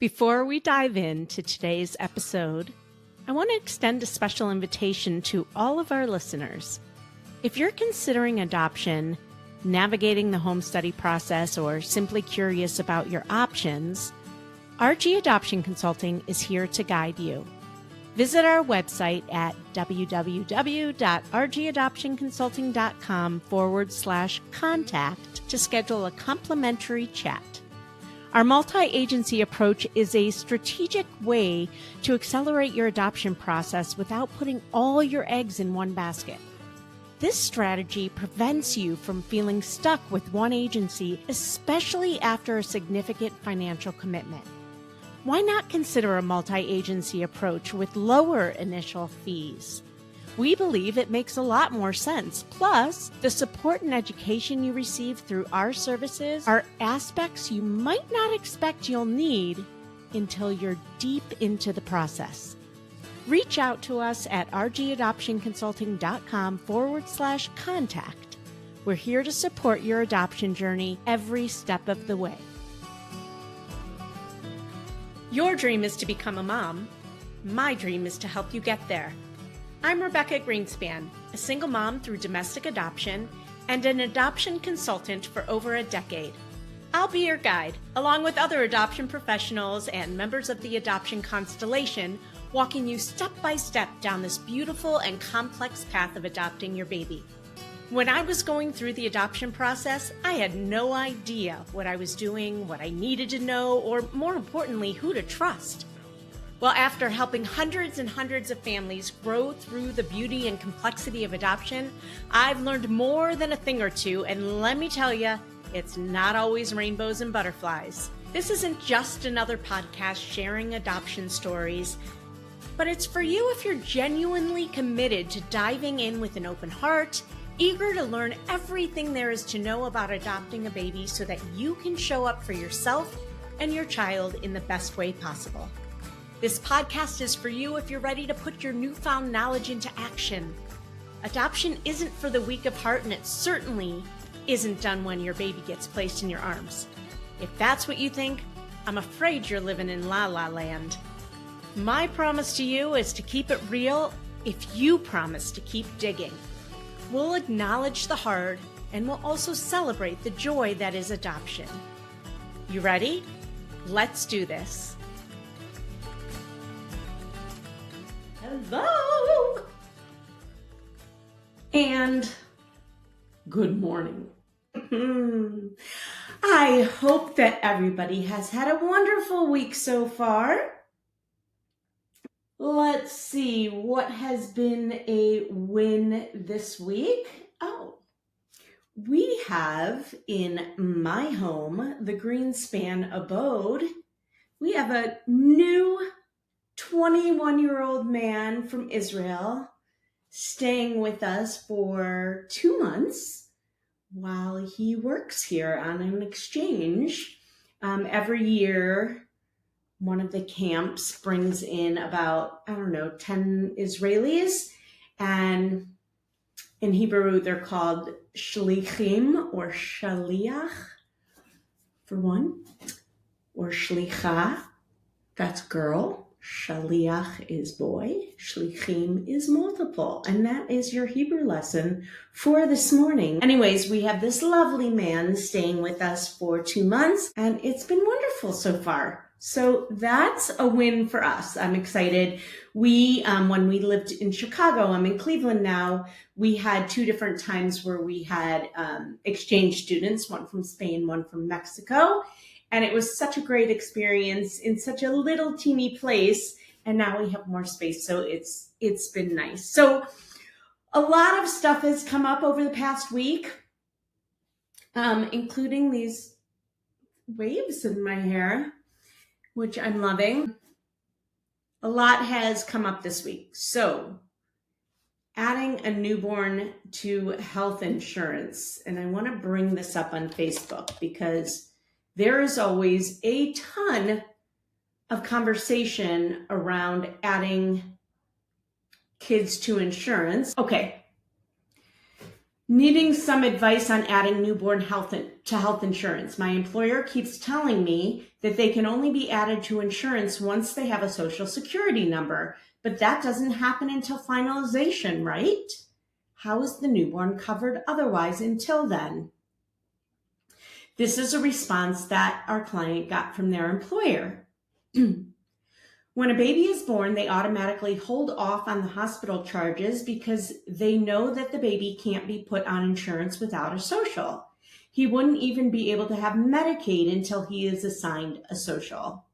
Before we dive into today's episode, I want to extend a special invitation to all of our listeners. If you're considering adoption, navigating the home study process, or simply curious about your options, RG Adoption Consulting is here to guide you. Visit our website at www.rgadoptionconsulting.com/contact to schedule a complimentary chat. Our multi-agency approach is a strategic way to accelerate your adoption process without putting all your eggs in one basket. This strategy prevents you from feeling stuck with one agency, especially after a significant financial commitment. Why not consider a multi-agency approach with lower initial fees? We believe it makes a lot more sense. Plus, the support and education you receive through our services are aspects you might not expect you'll need until you're deep into the process. Reach out to us at rgadoptionconsulting.com/contact. We're here to support your adoption journey every step of the way. Your dream is to become a mom. My dream is to help you get there. I'm Rebecca Gruenspan, a single mom through domestic adoption and an adoption consultant for over a decade. I'll be your guide, along with other adoption professionals and members of the adoption constellation, walking you step by step down this beautiful and complex path of adopting your baby. When I was going through the adoption process, I had no idea what I was doing, what I needed to know, or more importantly, who to trust. Well, after helping hundreds and hundreds of families grow through the beauty and complexity of adoption, I've learned more than a thing or two, and let me tell you, it's not always rainbows and butterflies. This isn't just another podcast sharing adoption stories, but it's for you if you're genuinely committed to diving in with an open heart, eager to learn everything there is to know about adopting a baby so that you can show up for yourself and your child in the best way possible. This podcast is for you if you're ready to put your newfound knowledge into action. Adoption isn't for the weak of heart, and it certainly isn't done when your baby gets placed in your arms. If that's what you think, I'm afraid you're living in La La Land. My promise to you is to keep it real if you promise to keep digging. We'll acknowledge the hard, and we'll also celebrate the joy that is adoption. You ready? Let's do this. Hello! And good morning. I hope that everybody has had a wonderful week so far. Let's see what has been a win this week. We have in my home, the Gruenspan abode, we have a new 21-year-old man from Israel staying with us for 2 months while he works here on an exchange. Every year, one of the camps brings in about, 10 Israelis, and in Hebrew, they're called shlichim or shaliach for one, or shlicha, that's girl. Shaliach is boy, shlichim is multiple, and that is your Hebrew lesson for this morning. Anyways, we have this lovely man staying with us for 2 months, and it's been wonderful so far. So that's a win for us. I'm excited. We, when we lived in Chicago, I'm in Cleveland now, we had 2 different times where we had exchange students, one from Spain, one from Mexico. And it was such a great experience in such a little teeny place. And now we have more space. So it's been nice. So a lot of stuff has come up over the past week, including these waves in my hair, which I'm loving. A lot has come up this week. So adding a newborn to health insurance. And I want to bring this up on Facebook because there is always a ton of conversation around adding kids to insurance. Okay. Needing some advice on adding newborn to health insurance. My employer keeps telling me that they can only be added to insurance once they have a social security number, but that doesn't happen until finalization, right? How is the newborn covered otherwise until then? This is a response that our client got from their employer. When a baby is born, they automatically hold off on the hospital charges because they know that the baby can't be put on insurance without a social. He wouldn't even be able to have Medicaid until he is assigned a social.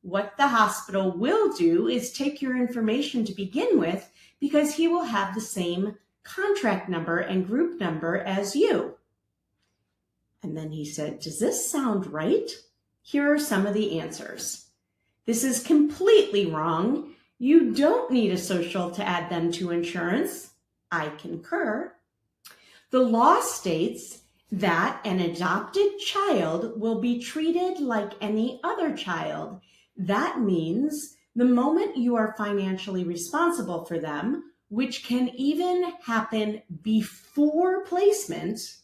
What the hospital will do is take your information to begin with because he will have the same contract number and group number as you. And then he said, does this sound right? Here are some of the answers. This is completely wrong. You don't need a social to add them to insurance. I concur. The law states that an adopted child will be treated like any other child. That means the moment you are financially responsible for them, which can even happen before placement,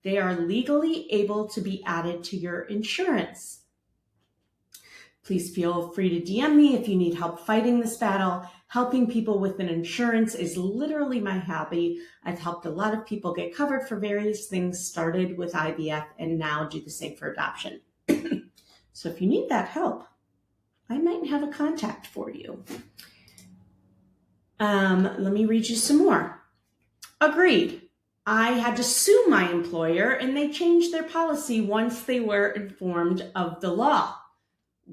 they are legally able to be added to your insurance. Please feel free to DM me if you need help fighting this battle. Helping people with an insurance is literally my hobby. I've helped a lot of people get covered for various things, started with IVF, and now do the same for adoption. So if you need that help, I might have a contact for you. Let me read you some more. Agreed. I had to sue my employer, and they changed their policy once they were informed of the law.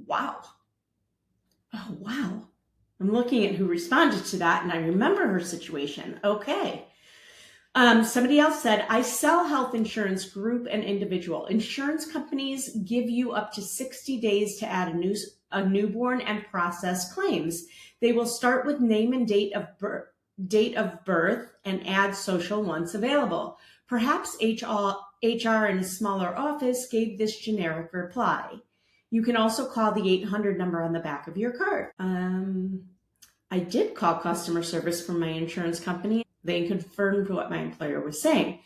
Wow. Oh, wow. I'm looking at who responded to that, and I remember her situation. Okay. Somebody else said, I sell health insurance, group and individual. Insurance companies give you up to 60 days to add a newborn and process claims. They will start with name and date of birth and add social once available. Perhaps HR in a smaller office gave this generic reply. You can also call the 800 number on the back of your card. I did call customer service from my insurance company. They confirmed what my employer was saying.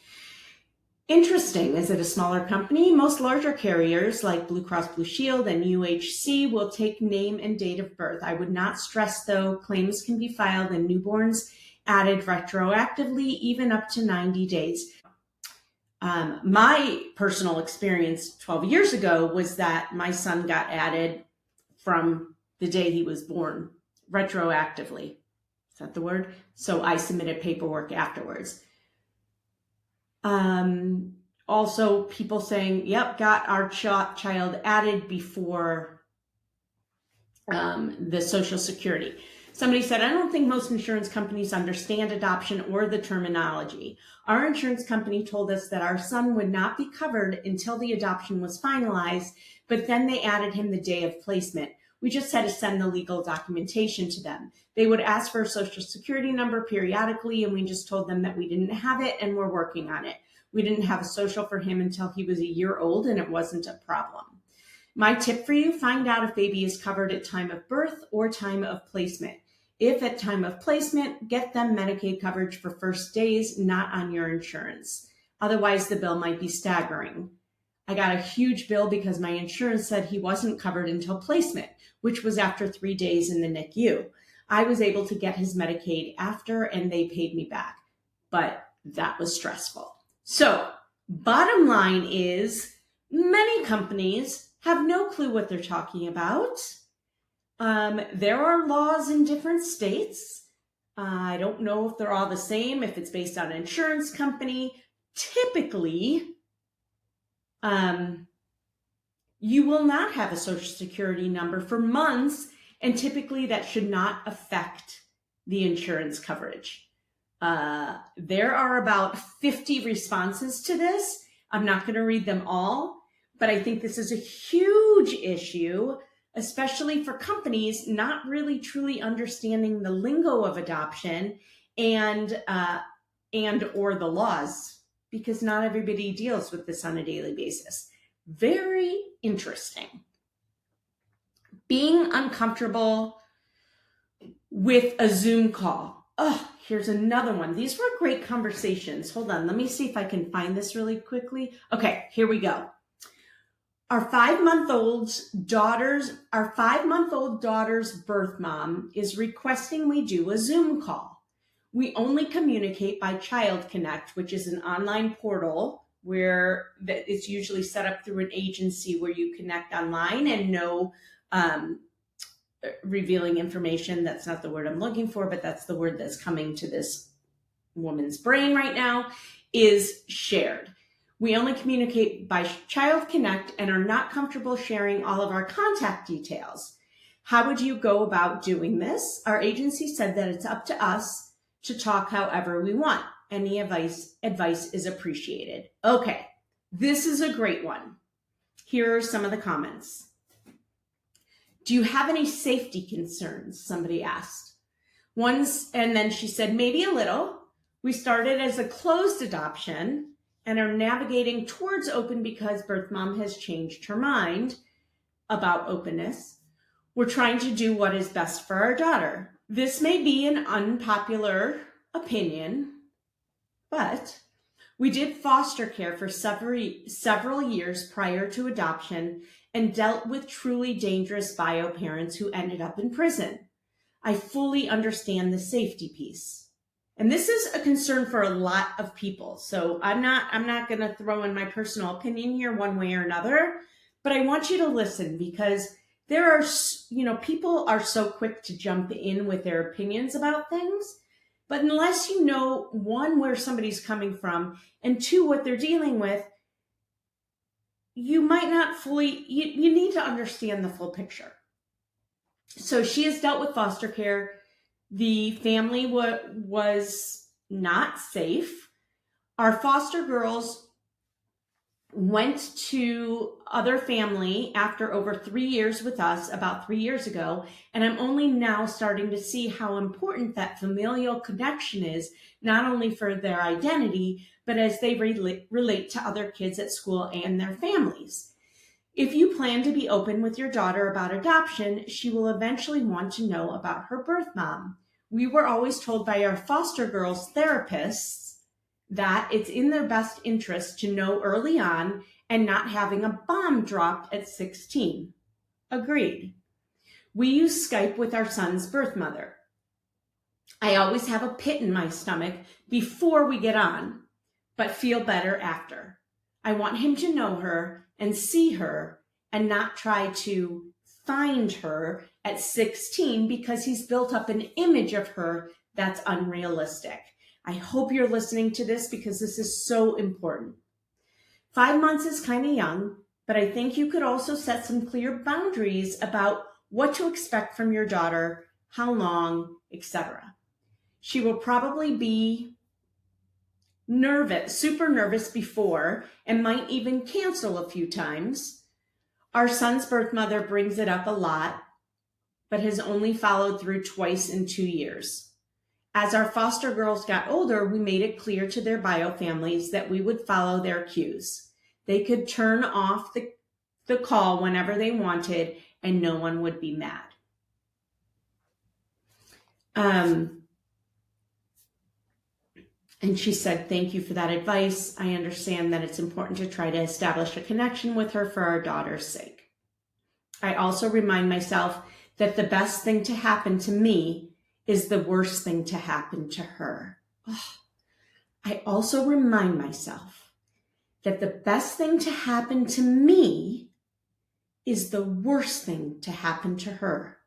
Interesting. Is it a smaller company? Most larger carriers like Blue Cross Blue Shield and UHC will take name and date of birth. I would not stress, though, claims can be filed and newborns added retroactively, even up to 90 days. My personal experience 12 years ago was that my son got added from the day he was born, retroactively. Is that the word? So I submitted paperwork afterwards. Also, people saying, yep, got our child added before the Social Security. Somebody said, I don't think most insurance companies understand adoption or the terminology. Our insurance company told us that our son would not be covered until the adoption was finalized, but then they added him the day of placement. We just had to send the legal documentation to them. They would ask for a social security number periodically, and we just told them that we didn't have it and we're working on it. We didn't have a social for him until he was a year old, and it wasn't a problem. My tip for you, find out if baby is covered at time of birth or time of placement. If at time of placement, get them Medicaid coverage for first days, not on your insurance. Otherwise, the bill might be staggering. I got a huge bill because my insurance said he wasn't covered until placement, which was after 3 days in the NICU. I was able to get his Medicaid after, and they paid me back, but that was stressful. So, bottom line is, many companies have no clue what they're talking about. There are laws in different states. I don't know if they're all the same, if it's based on an insurance company. Typically, you will not have a social security number for months, and typically that should not affect the insurance coverage. There are about 50 responses to this. I'm not going to read them all, but I think this is a huge issue, especially for companies not really truly understanding the lingo of adoption and or the laws, because not everybody deals with this on a daily basis. Very interesting. Being uncomfortable with a Zoom call. Oh, here's another one. These were great conversations. Hold on. Let me see if I can find this really quickly. Okay, here we go. Our 5-month-old daughter's birth mom is requesting we do a Zoom call. We only communicate by Child Connect, which is an online portal where it's usually set up through an agency where you connect online and no revealing information. That's not the word I'm looking for, but that's the word that's coming to this woman's brain right now, is shared. We only communicate by Child Connect and are not comfortable sharing all of our contact details. How would you go about doing this? Our agency said that it's up to us to talk however we want. Any advice is appreciated. Okay, this is a great one. Here are some of the comments. Do you have any safety concerns? Somebody asked. And then she said, maybe a little. We started as a closed adoption and are navigating towards open because birth mom has changed her mind about openness. We're trying to do what is best for our daughter. This may be an unpopular opinion, but we did foster care for several years prior to adoption and dealt with truly dangerous bio parents who ended up in prison. I fully understand the safety piece. And this is a concern for a lot of people. So I'm not going to throw in my personal opinion here one way or another, but I want you to listen because there are, people are so quick to jump in with their opinions about things. But unless you know, one, where somebody's coming from, and two, what they're dealing with, you might not fully, you need to understand the full picture. So she has dealt with foster care. The family was not safe. Our foster girls went to other family after over 3 years with us about 3 years ago. And I'm only now starting to see how important that familial connection is, not only for their identity, but as they relate to other kids at school and their families. If you plan to be open with your daughter about adoption, she will eventually want to know about her birth mom. We were always told by our foster girls therapists that it's in their best interest to know early on and not having a bomb dropped at 16. Agreed. We use Skype with our son's birth mother. I always have a pit in my stomach before we get on, but feel better after. I want him to know her and see her and not try to find her at 16 because he's built up an image of her that's unrealistic. I hope you're listening to this because this is so important. 5 months is kind of young, but I think you could also set some clear boundaries about what to expect from your daughter, how long, etc. She will probably be super nervous before, and might even cancel a few times. Our son's birth mother brings it up a lot, but has only followed through twice in 2 years. As our foster girls got older, we made it clear to their bio families that we would follow their cues. They could turn off the call whenever they wanted, and no one would be mad. And she said, thank you for that advice. I understand that it's important to try to establish a connection with her for our daughter's sake. I also remind myself that the best thing to happen to me is the worst thing to happen to her. I also remind myself that the best thing to happen to me is the worst thing to happen to her.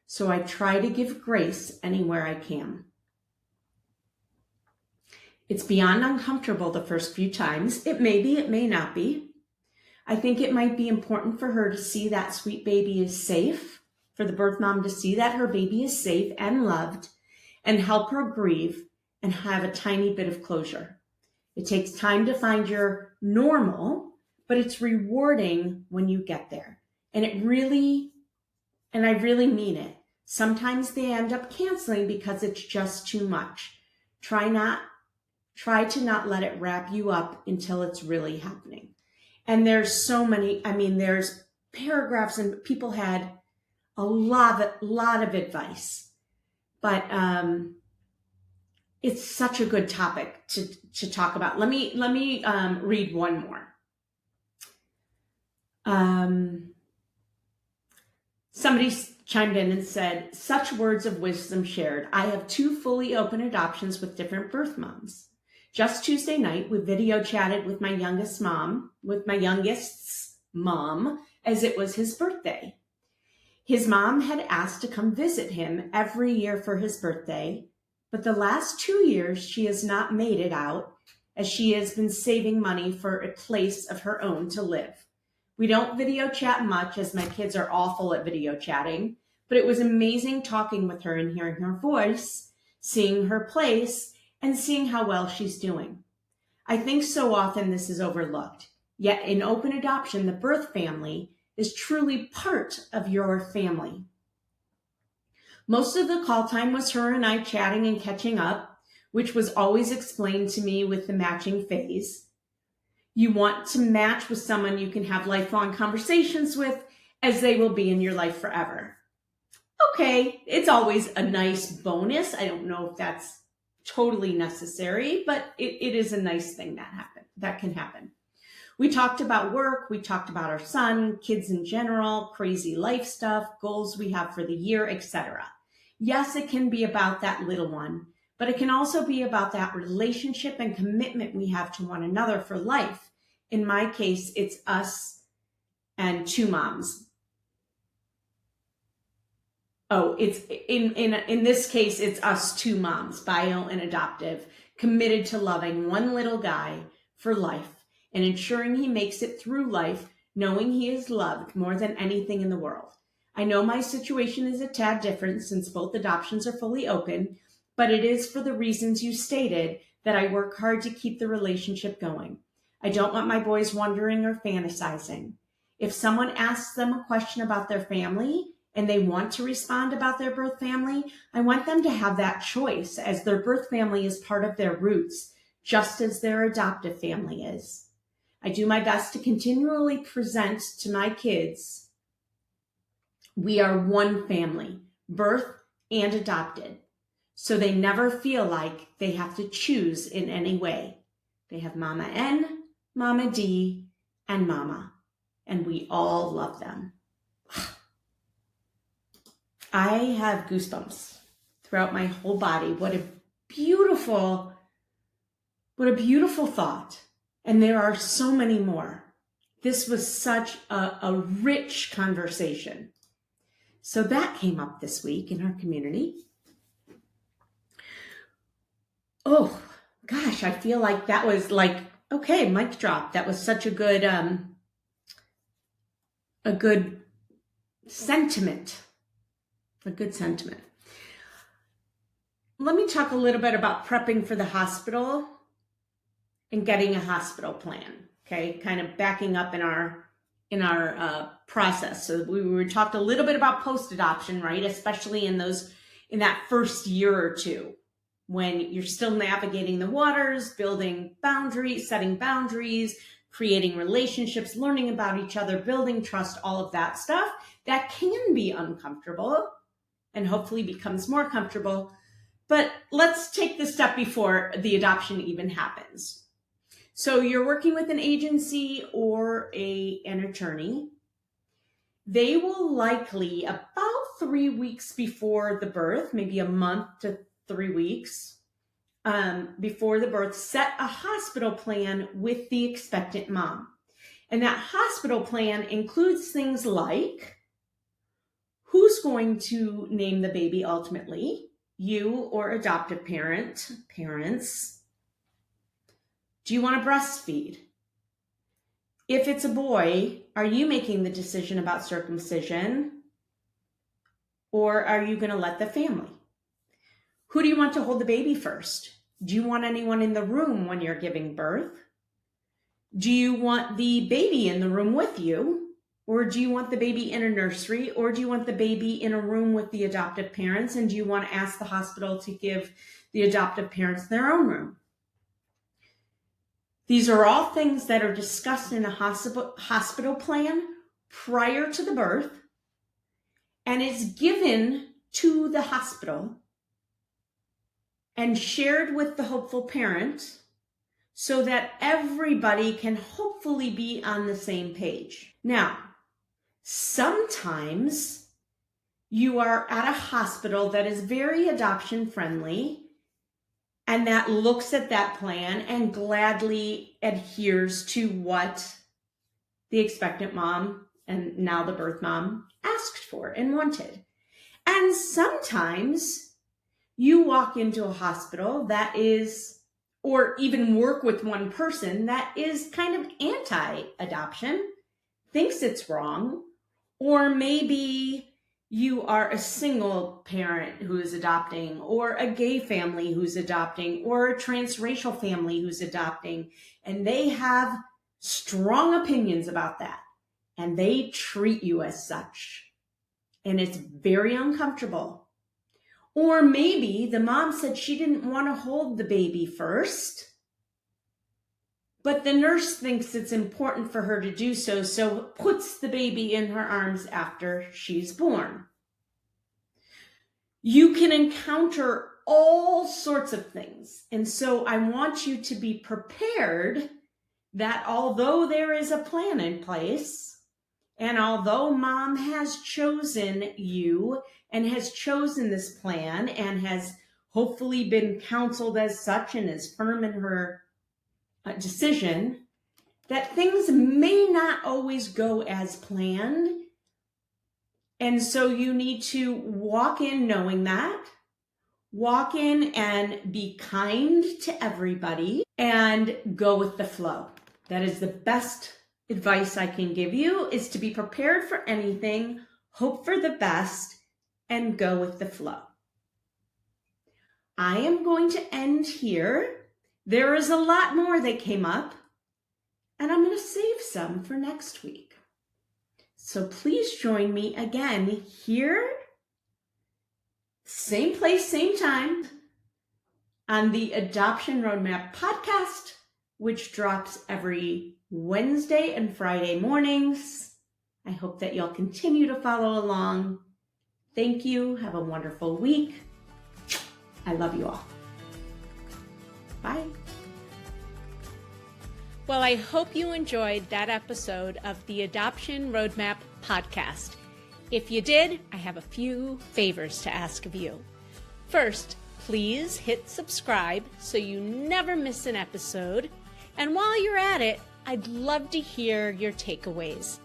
So I try to give grace anywhere I can. It's beyond uncomfortable the first few times. It may be, it may not be. I think it might be important for her to see that sweet baby is safe, for the birth mom to see that her baby is safe and loved, and help her grieve and have a tiny bit of closure. It takes time to find your normal, but it's rewarding when you get there. And I really mean it. Sometimes they end up canceling because it's just too much. Try to not let it wrap you up until it's really happening. And there's so many, there's paragraphs and people had a lot of advice. But it's such a good topic to talk about. Let me read one more. Somebody chimed in and said, such words of wisdom shared. I have 2 fully open adoptions with different birth moms. Just Tuesday night, we video chatted with my youngest's mom, as it was his birthday. His mom had asked to come visit him every year for his birthday, but the last 2 years she has not made it out as she has been saving money for a place of her own to live. We don't video chat much as my kids are awful at video chatting, but it was amazing talking with her and hearing her voice, seeing her place, and seeing how well she's doing. I think so often this is overlooked, yet in open adoption, the birth family is truly part of your family. Most of the call time was her and I chatting and catching up, which was always explained to me with the matching phase. You want to match with someone you can have lifelong conversations with, as they will be in your life forever. Okay, it's always a nice bonus. I don't know if that's totally necessary, but it is a nice thing that can happen. We talked about work, we talked about our son, kids in general, crazy life stuff, goals we have for the year, etc. Yes, it can be about that little one, but it can also be about that relationship and commitment we have to one another for life. In my case, it's us and 2 moms. Oh, it's in this case, it's us 2 moms, bio and adoptive, committed to loving one little guy for life and ensuring he makes it through life, knowing he is loved more than anything in the world. I know my situation is a tad different since both adoptions are fully open, but it is for the reasons you stated that I work hard to keep the relationship going. I don't want my boys wondering or fantasizing. If someone asks them a question about their family and they want to respond about their birth family, I want them to have that choice, as their birth family is part of their roots, just as their adoptive family is. I do my best to continually present to my kids, we are one family, birth and adopted, so they never feel like they have to choose in any way. They have Mama N, Mama D, and Mama, and we all love them. I have goosebumps throughout my whole body. What a beautiful thought. And there are so many more. This was such a rich conversation. So that came up this week in our community. Oh, gosh, I feel like that was like, okay, mic drop. That was such a good sentiment. A good sentiment. Let me talk a little bit about prepping for the hospital and getting a hospital plan. Okay, kind of backing up in our process. So we talked a little bit about post-adoption, right? Especially in that first year or two, when you're still navigating the waters, building boundaries, setting boundaries, creating relationships, learning about each other, building trust, all of that stuff. That can be uncomfortable and hopefully becomes more comfortable. But let's take the step before the adoption even happens. So you're working with an agency or an attorney. They will likely, about 3 weeks before the birth, maybe a month to 3 weeks before the birth, set a hospital plan with the expectant mom. And that hospital plan includes things like who's going to name the baby ultimately, you or adoptive parents. Do you want to breastfeed? If it's a boy, are you making the decision about circumcision? Or are you going to let the family? Who do you want to hold the baby first? Do you want anyone in the room when you're giving birth? Do you want the baby in the room with you? Or do you want the baby in a nursery? Or do you want the baby in a room with the adoptive parents? And do you want to ask the hospital to give the adoptive parents their own room? These are all things that are discussed in a hospital plan prior to the birth and is given to the hospital and shared with the hopeful parent so that everybody can hopefully be on the same page. Now, sometimes you are at a hospital that is very adoption friendly and that looks at that plan and gladly adheres to what the expectant mom and now the birth mom asked for and wanted. And sometimes you walk into a hospital that is, or even work with one person that is kind of anti-adoption, thinks it's wrong, or maybe you are a single parent who is adopting, or a gay family who's adopting, or a transracial family who's adopting, and they have strong opinions about that, and they treat you as such, and it's very uncomfortable. Or maybe the mom said she didn't want to hold the baby first, but the nurse thinks it's important for her to do so, so puts the baby in her arms after she's born. You can encounter all sorts of things. And so I want you to be prepared that although there is a plan in place, and although mom has chosen you and has chosen this plan and has hopefully been counseled as such and is firm in her decision, that things may not always go as planned. And so you need to walk in knowing that, walk in and be kind to everybody and go with the flow. That is the best advice I can give you, is to be prepared for anything, hope for the best, and go with the flow. I am going to end here. There is a lot more that came up, and I'm going to save some for next week. So please join me again here, same place, same time, on the Adoption Roadmap podcast, which drops every Wednesday and Friday mornings. I hope that you'll continue to follow along. Thank you. Have a wonderful week. I love you all. Bye. Well, I hope you enjoyed that episode of the Adoption Roadmap podcast. If you did, I have a few favors to ask of you. First, please hit subscribe so you never miss an episode. And while you're at it, I'd love to hear your takeaways.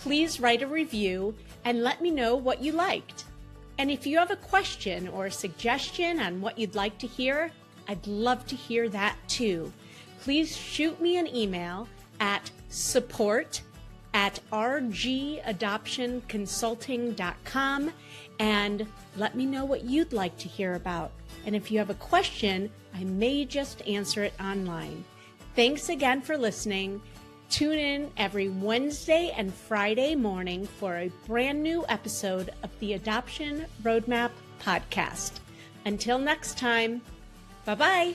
Please write a review and let me know what you liked. And if you have a question or a suggestion on what you'd like to hear, I'd love to hear that too. Please shoot me an email at support@rgadoptionconsulting.com and let me know what you'd like to hear about. And if you have a question, I may just answer it online. Thanks again for listening. Tune in every Wednesday and Friday morning for a brand new episode of the Adoption Roadmap podcast. Until next time, bye-bye.